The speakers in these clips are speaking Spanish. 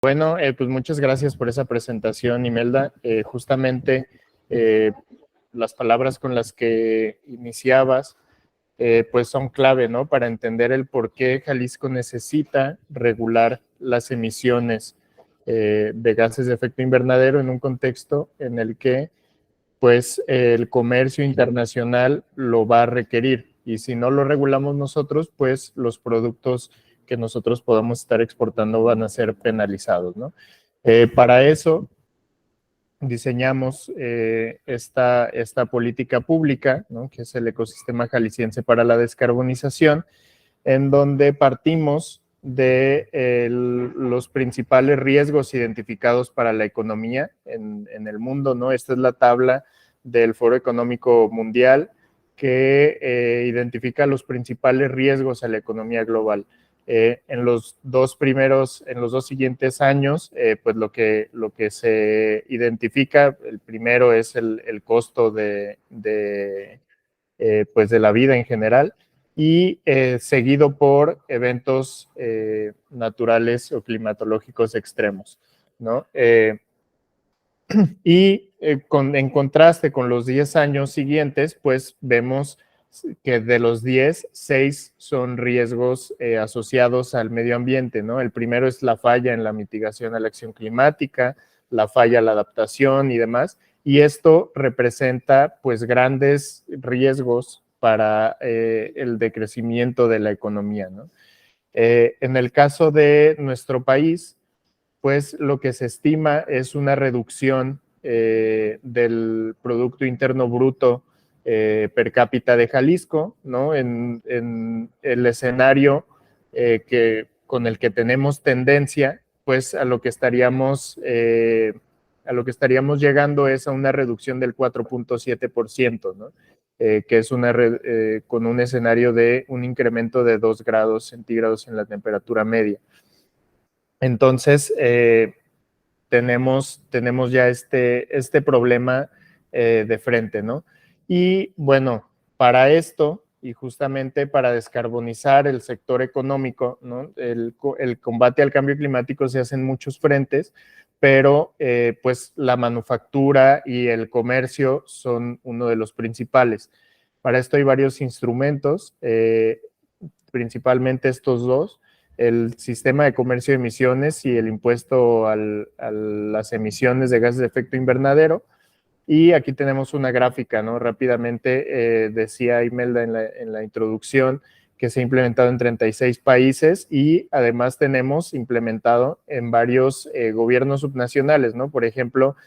Bueno, pues muchas gracias por esa presentación, Imelda. Justamente las palabras con las que iniciabas, pues son clave, ¿no? Para entender el por qué Jalisco necesita regular las emisiones de gases de efecto invernadero en un contexto en el que, pues, el comercio internacional lo va a requerir. Y si no lo regulamos nosotros, pues los productos que nosotros podamos estar exportando van a ser penalizados, ¿no? Para eso diseñamos esta política pública, ¿no? Que es el ecosistema jalisciense para la descarbonización, en donde partimos de los principales riesgos identificados para la economía en el mundo, ¿no? Esta es la tabla del Foro Económico Mundial que identifica los principales riesgos a la economía global. En los dos siguientes años, pues lo que se identifica, el primero es el costo pues de la vida en general, y seguido por eventos naturales o climatológicos extremos, ¿no? En contraste con los 10 años siguientes, pues vemos que de los 10, 6 son riesgos asociados al medio ambiente, ¿no? El primero es la falla en la mitigación a la acción climática, la falla a la adaptación y demás, y esto representa pues grandes riesgos para el decrecimiento de la economía, ¿no? En el caso de nuestro país, pues lo que se estima es una reducción del Producto Interno Bruto per cápita de Jalisco, ¿no? En el escenario con el que tenemos tendencia, pues a lo que estaríamos llegando es a una reducción del 4.7%, ¿no? Que es con un escenario de un incremento de 2 grados centígrados en la temperatura media. Entonces, tenemos ya este problema de frente, ¿no? Y bueno, para esto y justamente para descarbonizar el sector económico, ¿no? El combate al cambio climático se hace en muchos frentes, pero pues la manufactura y el comercio son uno de los principales. Para esto hay varios instrumentos, principalmente estos dos: el sistema de comercio de emisiones y el impuesto a las emisiones de gases de efecto invernadero. Y aquí tenemos una gráfica, ¿no? Rápidamente decía Imelda en la introducción que se ha implementado en 36 países y además tenemos implementado en varios gobiernos subnacionales, ¿no? Por ejemplo,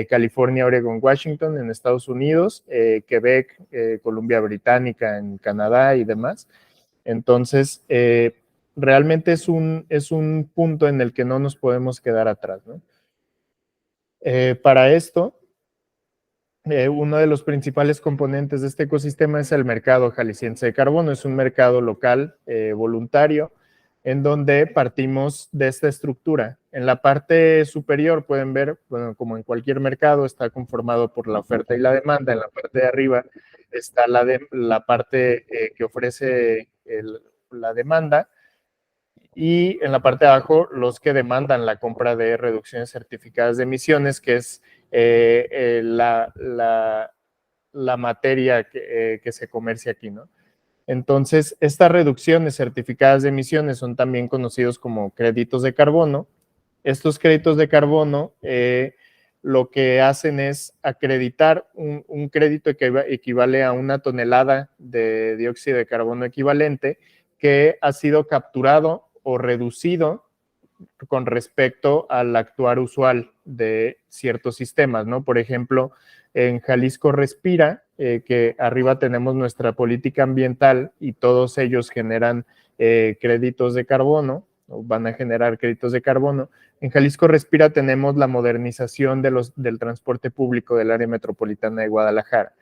California, Oregon, Washington en Estados Unidos, Quebec, Columbia Británica en Canadá y demás. Entonces, realmente es un punto en el que no nos podemos quedar atrás, ¿no? Para esto, uno de los principales componentes de este ecosistema es el mercado jalisciense de carbono. Es un mercado local voluntario en donde partimos de esta estructura. En la parte superior pueden ver, bueno, como en cualquier mercado, está conformado por la oferta y la demanda. En la parte de arriba está la parte que ofrece la demanda, y en la parte de abajo los que demandan la compra de reducciones certificadas de emisiones, que es la materia que se comercia aquí, ¿no? Entonces, estas reducciones certificadas de emisiones son también conocidos como créditos de carbono. Estos créditos de carbono lo que hacen es acreditar un crédito que equivale a 1 tonelada de dióxido de carbono equivalente que ha sido capturado o reducido con respecto al actuar usual de ciertos sistemas, ¿no? Por ejemplo, en Jalisco Respira, que arriba tenemos nuestra política ambiental y todos ellos generan créditos de carbono, o van a generar créditos de carbono. En Jalisco Respira tenemos la modernización del transporte público del área metropolitana de Guadalajara.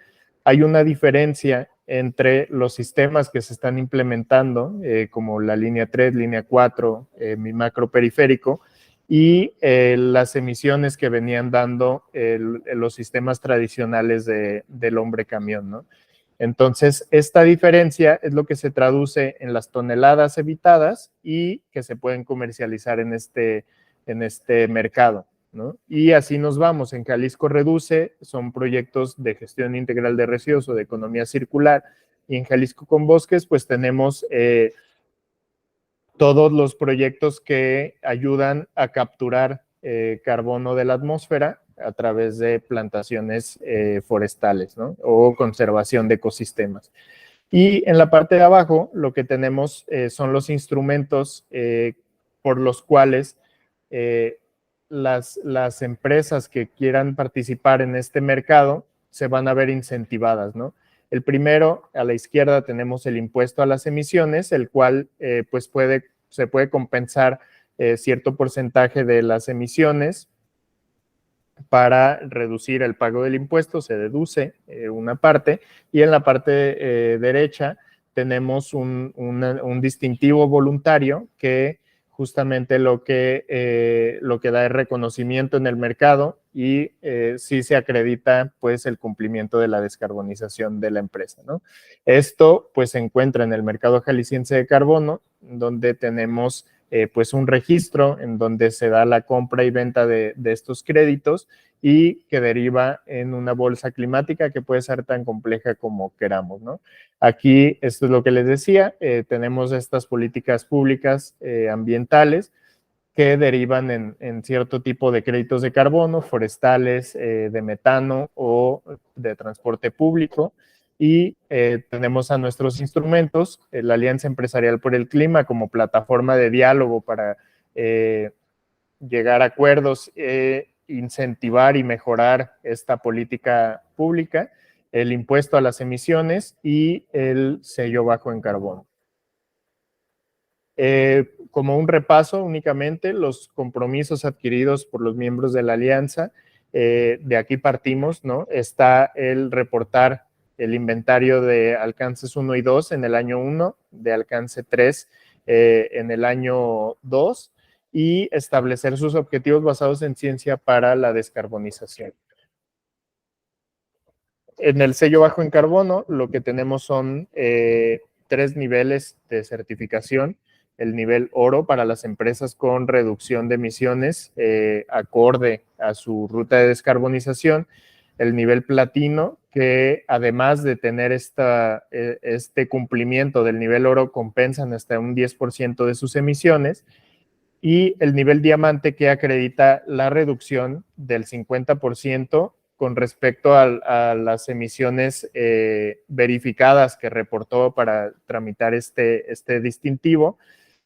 Hay una diferencia entre los sistemas que se están implementando, como la línea 3, línea 4, mi macro periférico, y las emisiones que venían dando los sistemas tradicionales del hombre camión, ¿no? Entonces, esta diferencia es lo que se traduce en las toneladas evitadas y que se pueden comercializar en en este mercado, ¿no? Y así nos vamos. En Jalisco Reduce son proyectos de gestión integral de residuos o de economía circular, y en Jalisco con Bosques pues tenemos todos los proyectos que ayudan a capturar carbono de la atmósfera a través de plantaciones forestales, ¿no? O conservación de ecosistemas. Y en la parte de abajo lo que tenemos son los instrumentos por los cuales las empresas que quieran participar en este mercado se van a ver incentivadas, ¿no? El primero, a la izquierda tenemos el impuesto a las emisiones, el cual pues se puede compensar cierto porcentaje de las emisiones para reducir el pago del impuesto, se deduce una parte, y en la parte derecha tenemos un distintivo voluntario que justamente lo que da es reconocimiento en el mercado y sí se acredita pues el cumplimiento de la descarbonización de la empresa, ¿no? Esto pues se encuentra en el mercado jalisciense de carbono, donde tenemos pues un registro en donde se da la compra y venta de estos créditos y que deriva en una bolsa climática que puede ser tan compleja como queramos, ¿no? Aquí, esto es lo que les decía, tenemos estas políticas públicas ambientales que derivan en cierto tipo de créditos de carbono, forestales, de metano o de transporte público. Y tenemos a nuestros instrumentos, la Alianza Empresarial por el Clima como plataforma de diálogo para llegar a acuerdos, incentivar y mejorar esta política pública, el impuesto a las emisiones y el sello bajo en carbono. Como un repaso únicamente, los compromisos adquiridos por los miembros de la alianza, de aquí partimos, ¿no? Está el reportar el inventario de alcances 1 y 2 en el año 1, de alcance 3 en el año 2, y establecer sus objetivos basados en ciencia para la descarbonización. En el sello bajo en carbono, lo que tenemos son 3 niveles de certificación. El nivel oro para las empresas con reducción de emisiones acorde a su ruta de descarbonización. El nivel platino, que además de tener este cumplimiento del nivel oro, compensan hasta un 10% de sus emisiones. Y el nivel diamante, que acredita la reducción del 50% con respecto a las emisiones verificadas que reportó para tramitar este distintivo,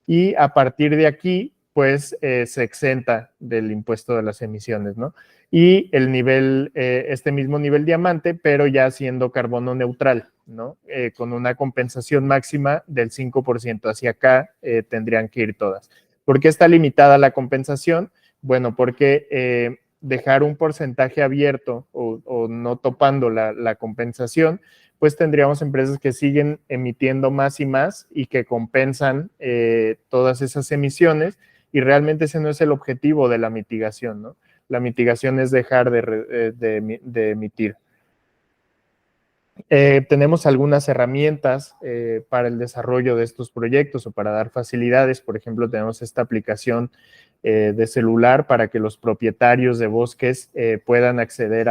y a partir de aquí pues se exenta del impuesto de las emisiones, ¿no? Y el nivel, este mismo nivel diamante, pero ya siendo carbono neutral, ¿no? Con una compensación máxima del 5%. Hacia acá tendrían que ir todas. ¿Por qué está limitada la compensación? Bueno, porque dejar un porcentaje abierto o no topando la compensación, pues tendríamos empresas que siguen emitiendo más y más y que compensan todas esas emisiones, y realmente ese no es el objetivo de la mitigación, ¿no? La mitigación es dejar de emitir. Tenemos algunas herramientas para el desarrollo de estos proyectos o para dar facilidades. Por ejemplo, tenemos esta aplicación de celular para que los propietarios de bosques puedan acceder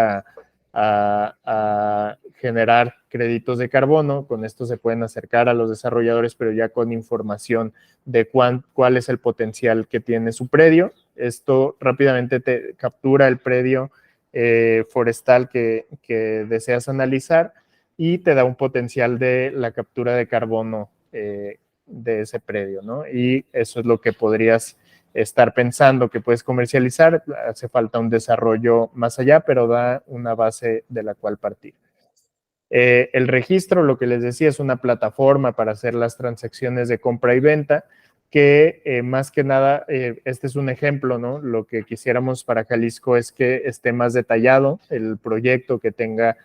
a generar créditos de carbono. Con esto se pueden acercar a los desarrolladores, pero ya con información de cuál es el potencial que tiene su predio. Esto rápidamente te captura el predio forestal que deseas analizar y te da un potencial de la captura de carbono de ese predio, ¿no? Y eso es lo que podrías estar pensando que puedes comercializar. Hace falta un desarrollo más allá, pero da una base de la cual partir. El registro, lo que les decía, es una plataforma para hacer las transacciones de compra y venta, que más que nada, este es un ejemplo, ¿no? Lo que quisiéramos para Jalisco es que esté más detallado el proyecto, que tenga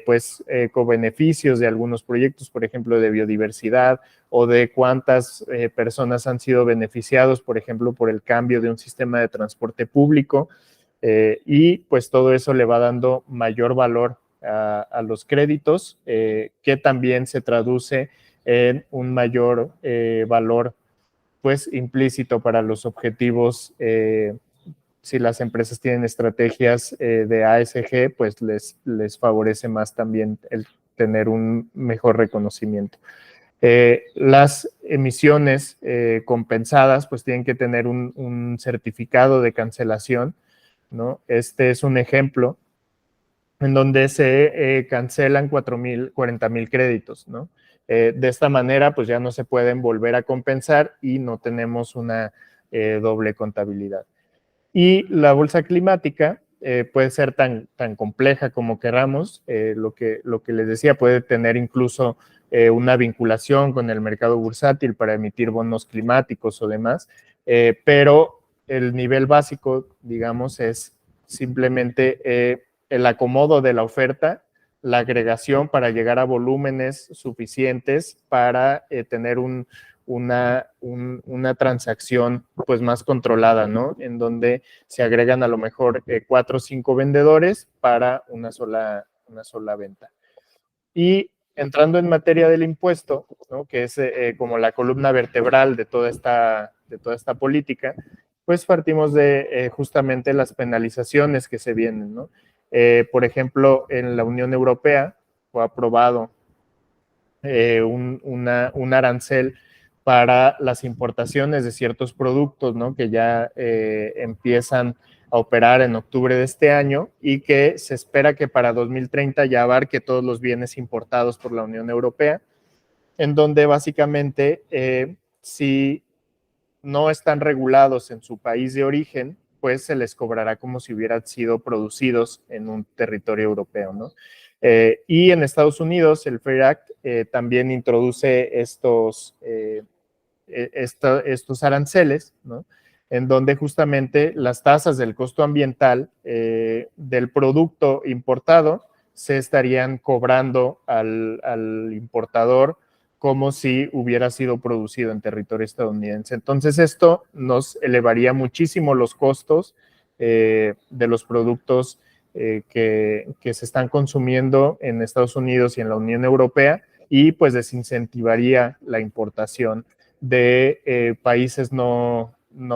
pues cobeneficios de algunos proyectos, por ejemplo, de biodiversidad, o de cuántas personas han sido beneficiados, por ejemplo, por el cambio de un sistema de transporte público, y pues todo eso le va dando mayor valor a los créditos, que también se traduce en un mayor valor pues implícito para los objetivos. Si las empresas tienen estrategias de ASG, pues les favorece más también el tener un mejor reconocimiento. Las emisiones compensadas pues tienen que tener un certificado de cancelación, ¿no? Este es un ejemplo en donde se cancelan 40,000 créditos, ¿no? De esta manera, pues ya no se pueden volver a compensar y no tenemos una doble contabilidad. Y la bolsa climática puede ser tan compleja como queramos. Lo que les decía, puede tener incluso una vinculación con el mercado bursátil para emitir bonos climáticos o demás, pero el nivel básico, digamos, es simplemente el acomodo de la oferta, la agregación para llegar a volúmenes suficientes para tener una transacción pues más controlada, ¿no? En donde se agregan a lo mejor 4 o 5 vendedores para una sola venta. Y entrando en materia del impuesto, ¿no? Que es como la columna vertebral de toda esta política, pues partimos de justamente las penalizaciones que se vienen, ¿no? Por ejemplo, en la Unión Europea fue aprobado un arancel para las importaciones de ciertos productos, ¿no? Que ya empiezan a operar en octubre de este año y que se espera que para 2030 ya abarque todos los bienes importados por la Unión Europea, en donde básicamente si no están regulados en su país de origen, pues se les cobrará como si hubieran sido producidos en un territorio europeo, ¿no? Y en Estados Unidos, el FAIR Act también introduce estos aranceles, ¿no? En donde justamente las tasas del costo ambiental del producto importado se estarían cobrando al importador como si hubiera sido producido en territorio estadounidense. Entonces esto nos elevaría muchísimo los costos de los productos que se están consumiendo en Estados Unidos y en la Unión Europea y pues desincentivaría la importación de países no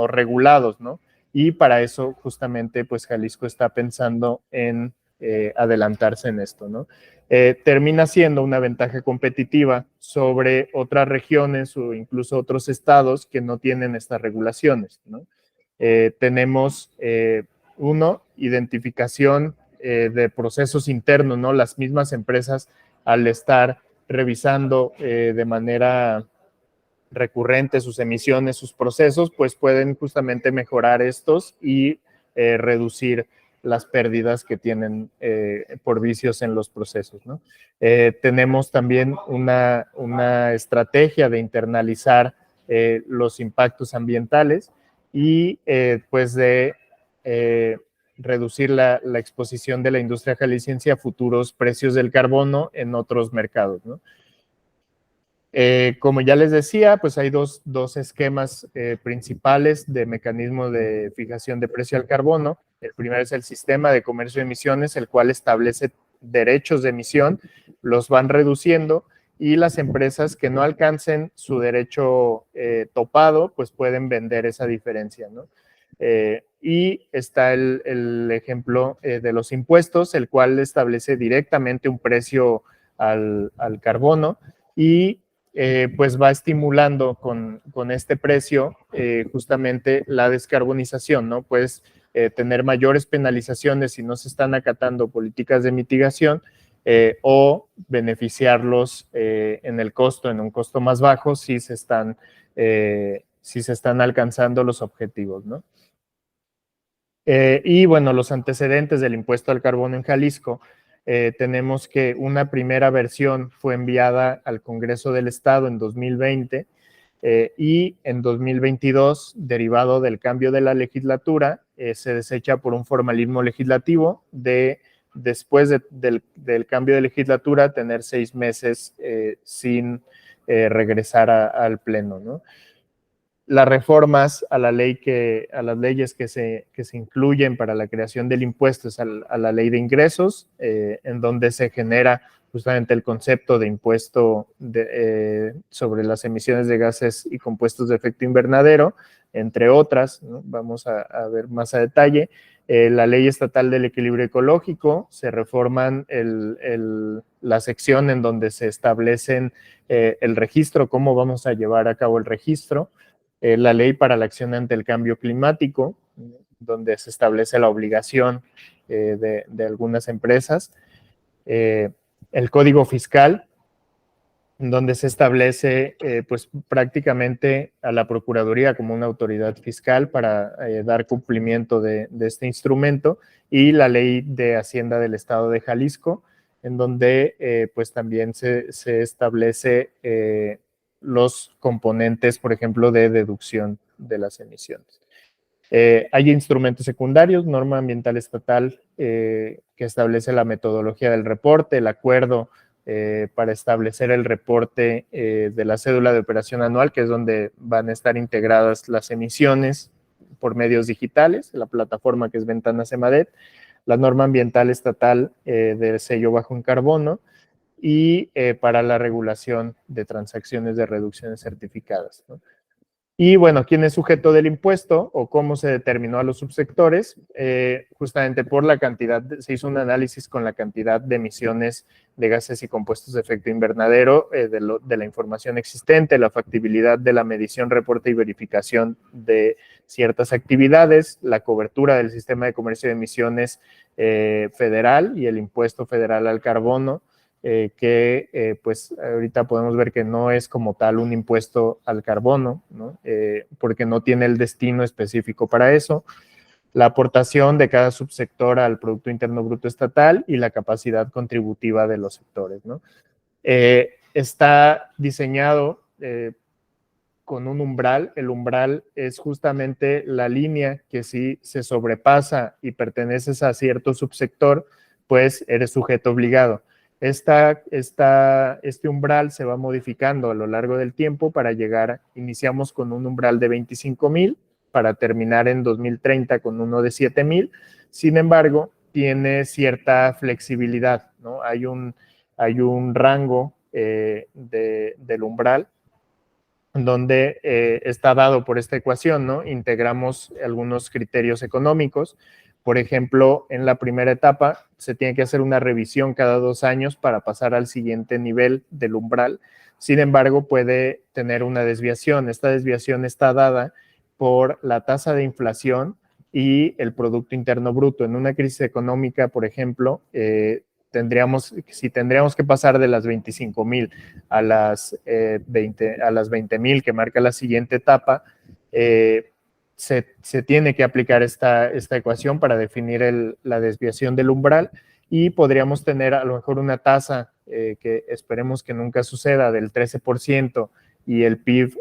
regulados, ¿no? Y para eso justamente pues Jalisco está pensando en adelantarse en esto, ¿no? Termina siendo una ventaja competitiva sobre otras regiones o incluso otros estados que no tienen estas regulaciones, ¿no? Tenemos identificación de procesos internos, ¿no? Las mismas empresas al estar revisando de manera recurrente sus emisiones, sus procesos, pues pueden justamente mejorar estos y reducir las pérdidas que tienen por vicios en los procesos, ¿no? Tenemos también una estrategia de internalizar los impactos ambientales y pues de reducir la exposición de la industria jalisciense a futuros precios del carbono en otros mercados, ¿no? Como ya les decía, pues hay dos esquemas principales de mecanismo de fijación de precio al carbono. El primero es el sistema de comercio de emisiones, el cual establece derechos de emisión, los van reduciendo y las empresas que no alcancen su derecho topado, pues pueden vender esa diferencia, ¿no? Y está el ejemplo de los impuestos, el cual establece directamente un precio al carbono y pues va estimulando con este precio justamente la descarbonización, ¿no? Puedes tener mayores penalizaciones si no se están acatando políticas de mitigación o beneficiarlos en el costo, en un costo más bajo si se están alcanzando los objetivos, ¿no? Y bueno, los antecedentes del impuesto al carbono en Jalisco. Tenemos que una primera versión fue enviada al Congreso del Estado en 2020 y en 2022, derivado del cambio de la legislatura, se desecha por un formalismo legislativo de después del cambio de legislatura tener 6 meses sin regresar al Pleno, ¿no? Las reformas a las leyes que se incluyen para la creación del impuesto es a la ley de ingresos, en donde se genera justamente el concepto de impuesto sobre las emisiones de gases y compuestos de efecto invernadero, entre otras, ¿no? Vamos a ver más a detalle. La Ley Estatal del Equilibrio Ecológico, se reforman la sección en donde se establecen el registro, cómo vamos a llevar a cabo el registro, la Ley para la Acción ante el Cambio Climático, donde se establece la obligación de algunas empresas, el Código Fiscal, donde se establece pues prácticamente a la Procuraduría como una autoridad fiscal para dar cumplimiento de este instrumento, y la Ley de Hacienda del Estado de Jalisco, en donde pues también se establece los componentes, por ejemplo, de deducción de las emisiones. Hay instrumentos secundarios, norma ambiental estatal que establece la metodología del reporte, el acuerdo para establecer el reporte de la cédula de operación anual, que es donde van a estar integradas las emisiones por medios digitales, la plataforma que es Ventanas EMADET, la norma ambiental estatal del sello bajo en carbono, y para la regulación de transacciones de reducciones certificadas, ¿no? Y bueno, ¿quién es sujeto del impuesto o cómo se determinó a los subsectores? Justamente por la cantidad, se hizo un análisis con la cantidad de emisiones de gases y compuestos de efecto invernadero, de la información existente, la factibilidad de la medición, reporte y verificación de ciertas actividades, la cobertura del sistema de comercio de emisiones federal y el impuesto federal al carbono, que pues ahorita podemos ver que no es como tal un impuesto al carbono, ¿no? Porque no tiene el destino específico para eso, la aportación de cada subsector al Producto Interno Bruto estatal y la capacidad contributiva de los sectores, ¿no? Está diseñado con un umbral. El umbral es justamente la línea que si se sobrepasa y perteneces a cierto subsector, pues eres sujeto obligado. Este umbral se va modificando a lo largo del tiempo para llegar, iniciamos con un umbral de 25,000 para terminar en 2030 con uno de 7,000. Sin embargo, tiene cierta flexibilidad, ¿no? Hay un rango del umbral donde está dado por esta ecuación, ¿no? Integramos algunos criterios económicos. Por ejemplo, en la primera etapa se tiene que hacer una revisión cada 2 años para pasar al siguiente nivel del umbral. Sin embargo, puede tener una desviación. Esta desviación está dada por la tasa de inflación y el Producto Interno Bruto. En una crisis económica, por ejemplo, tendríamos que pasar de las 25,000 a las 20,000 que marca la siguiente etapa, se tiene que aplicar esta ecuación para definir la desviación del umbral, y podríamos tener a lo mejor una tasa que esperemos que nunca suceda, del 13%, y el PIB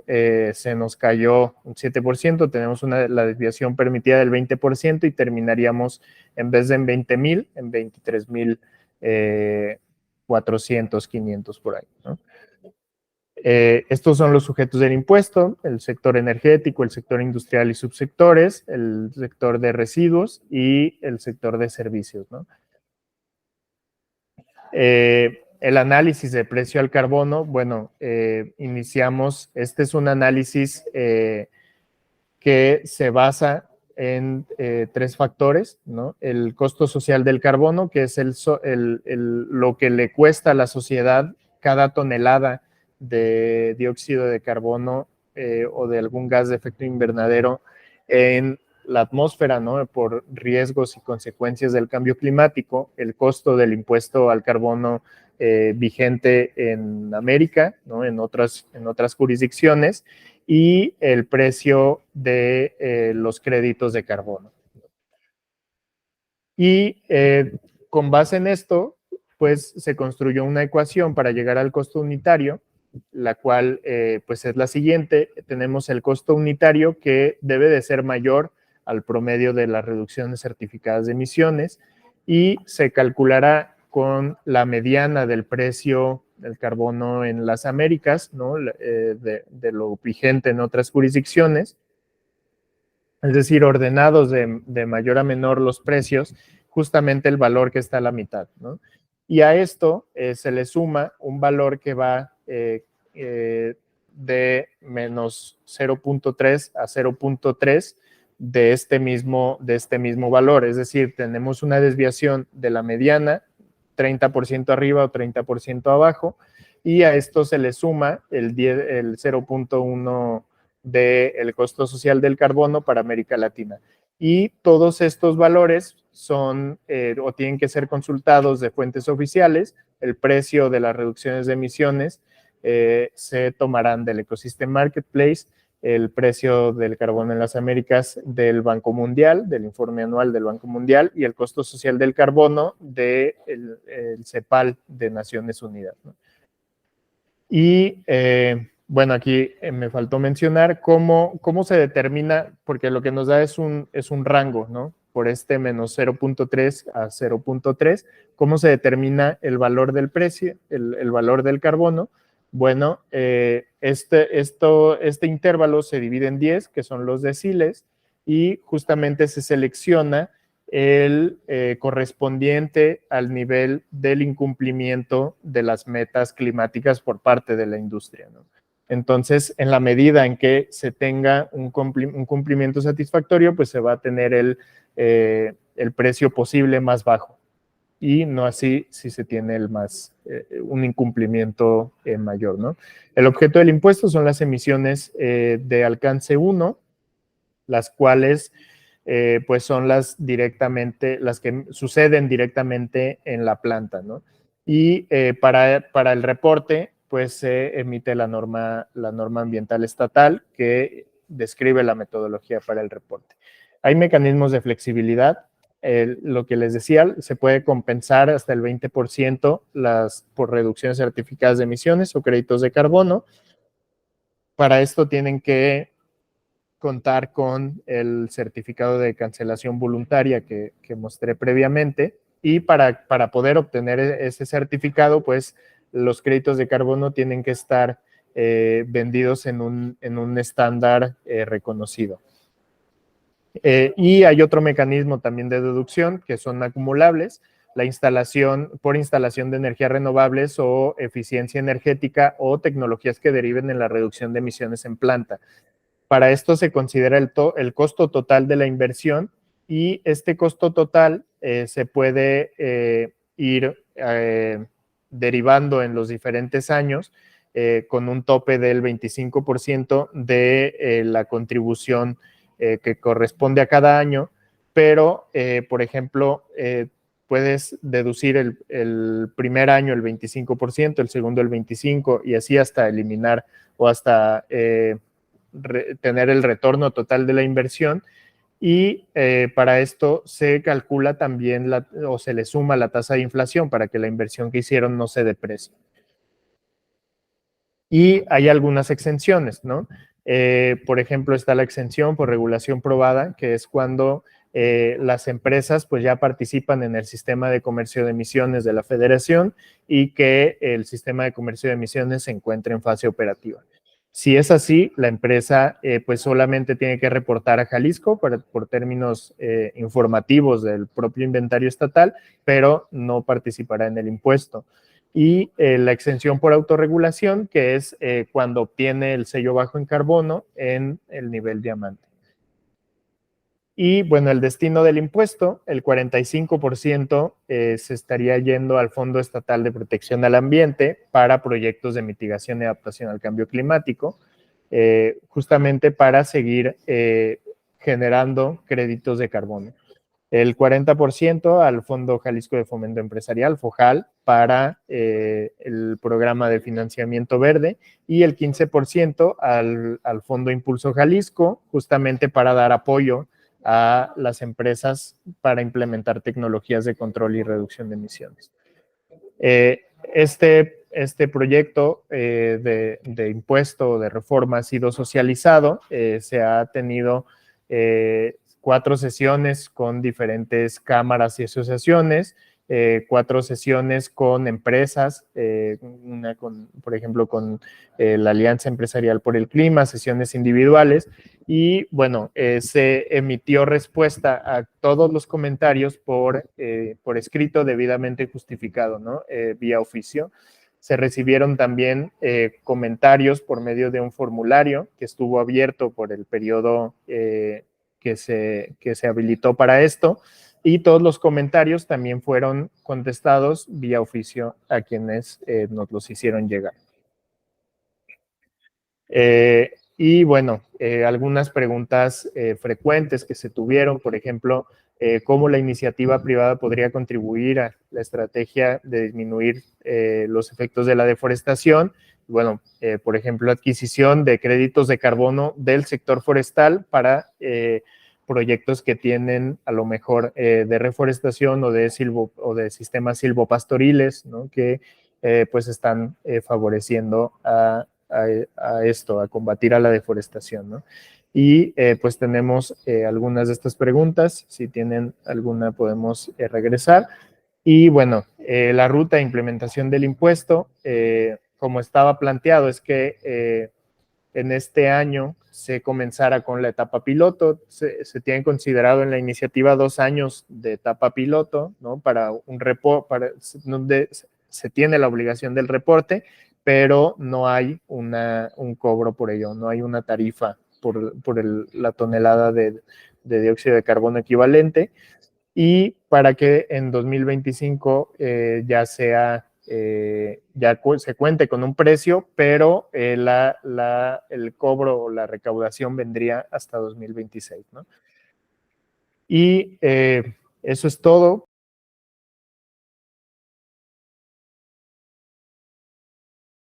se nos cayó un 7%, tenemos la desviación permitida del 20% y terminaríamos, en vez de en 20,000, en 23,000 400, 500 por ahí, ¿no? Estos son los sujetos del impuesto: el sector energético, el sector industrial y subsectores, el sector de residuos y el sector de servicios, ¿no? El análisis de precio al carbono, bueno, iniciamos, este es un análisis que se basa en 3 factores, ¿no? El costo social del carbono, que es lo que le cuesta a la sociedad cada tonelada de dióxido de carbono o de algún gas de efecto invernadero en la atmósfera, ¿no? Por riesgos y consecuencias del cambio climático, el costo del impuesto al carbono vigente en América, ¿no? En otras jurisdicciones, y el precio de los créditos de carbono. Y con base en esto, pues se construyó una ecuación para llegar al costo unitario, la cual pues es la siguiente. Tenemos el costo unitario, que debe de ser mayor al promedio de las reducciones certificadas de emisiones, y se calculará con la mediana del precio del carbono en las Américas, ¿no? De lo vigente en otras jurisdicciones, es decir, ordenados de mayor a menor los precios, justamente el valor que está a la mitad, ¿no? Y a esto se le suma un valor que va de menos 0.3 a 0.3 de este mismo valor. Es decir, tenemos una desviación de la mediana, 30% arriba o 30% abajo, y a esto se le suma el 0.1 del costo social del carbono para América Latina. Y todos estos valores son o tienen que ser consultados de fuentes oficiales. El precio de las reducciones de emisiones se tomarán del Ecosystem Marketplace, el precio del carbono en las Américas del Banco Mundial, del informe anual del Banco Mundial, y el costo social del carbono del CEPAL de Naciones Unidas, ¿no? Y bueno, aquí me faltó mencionar cómo se determina, porque lo que nos da es un rango, ¿no? Por este menos 0.3 a 0.3, ¿cómo se determina el valor del precio, el valor del carbono? Bueno, este intervalo se divide en 10, que son los deciles, y justamente se selecciona el correspondiente al nivel del incumplimiento de las metas climáticas por parte de la industria, ¿no? Entonces, en la medida en que se tenga un cumplimiento satisfactorio, pues se va a tener el precio posible más bajo, y no así si se tiene un incumplimiento mayor, ¿no? El objeto del impuesto son las emisiones de alcance 1, las cuales pues son las que suceden directamente en la planta, ¿no? Y para el reporte, pues se emite la norma ambiental estatal que describe la metodología para el reporte. Hay mecanismos de flexibilidad. Lo que les decía, se puede compensar hasta el 20% por reducciones certificadas de emisiones o créditos de carbono. Para esto tienen que contar con el certificado de cancelación voluntaria que mostré previamente, y para poder obtener ese certificado, pues los créditos de carbono tienen que estar vendidos en un estándar reconocido. Y hay otro mecanismo también de deducción que son acumulables, por instalación de energías renovables o eficiencia energética o tecnologías que deriven en la reducción de emisiones en planta. Para esto se considera el costo total de la inversión, y este costo total se puede ir derivando en los diferentes años con un tope del 25% de la contribución que corresponde a cada año, pero, por ejemplo, puedes deducir el primer año el 25%, el segundo el 25%, y así hasta eliminar o hasta tener el retorno total de la inversión. Y para esto se calcula también o se le suma la tasa de inflación para que la inversión que hicieron no se deprecie. Y hay algunas exenciones, ¿no? Por ejemplo, está la exención por regulación probada, que es cuando las empresas pues ya participan en el sistema de comercio de emisiones de la Federación y que el sistema de comercio de emisiones se encuentra en fase operativa. Si es así, la empresa pues solamente tiene que reportar a Jalisco por términos informativos del propio inventario estatal, pero no participará en el impuesto. Y la exención por autorregulación, que es cuando obtiene el sello bajo en carbono en el nivel diamante. Y bueno, el destino del impuesto, el 45% se estaría yendo al Fondo Estatal de Protección al Ambiente para proyectos de mitigación y adaptación al cambio climático, justamente para seguir generando créditos de carbono. El 40% al Fondo Jalisco de Fomento Empresarial, FOJAL, para el programa de financiamiento verde, y el 15% al Fondo Impulso Jalisco, justamente para dar apoyo a las empresas para implementar tecnologías de control y reducción de emisiones. Este proyecto de impuesto de reforma ha sido socializado, se ha tenido 4 sesiones con diferentes cámaras y asociaciones, 4 sesiones con empresas, una por ejemplo, con la Alianza Empresarial por el Clima, sesiones individuales, y bueno, se emitió respuesta a todos los comentarios por escrito debidamente justificado, ¿no? Vía oficio. Se recibieron también comentarios por medio de un formulario que estuvo abierto por el periodo que se habilitó para esto, y todos los comentarios también fueron contestados vía oficio a quienes nos los hicieron llegar. Y bueno, algunas preguntas frecuentes que se tuvieron, por ejemplo, cómo la iniciativa privada podría contribuir a la estrategia de disminuir los efectos de la deforestación. Bueno, por ejemplo, adquisición de créditos de carbono del sector forestal para proyectos que tienen a lo mejor de reforestación o de sistemas silvopastoriles, ¿no? Que pues están favoreciendo a esto, a combatir a la deforestación, ¿no? Y pues tenemos algunas de estas preguntas. Si tienen alguna podemos regresar. Y bueno, la ruta de implementación del impuesto, como estaba planteado, es que en este año se comenzara con la etapa piloto. Se tienen considerado en la iniciativa 2 años de etapa piloto, ¿no? Para un reporte, donde se tiene la obligación del reporte, pero no hay un cobro por ello, no hay una tarifa por la tonelada de dióxido de carbono equivalente, y para que en 2025 ya sea, ya se cuente con un precio, pero el cobro o la recaudación vendría hasta 2026, ¿no? Y eso es todo.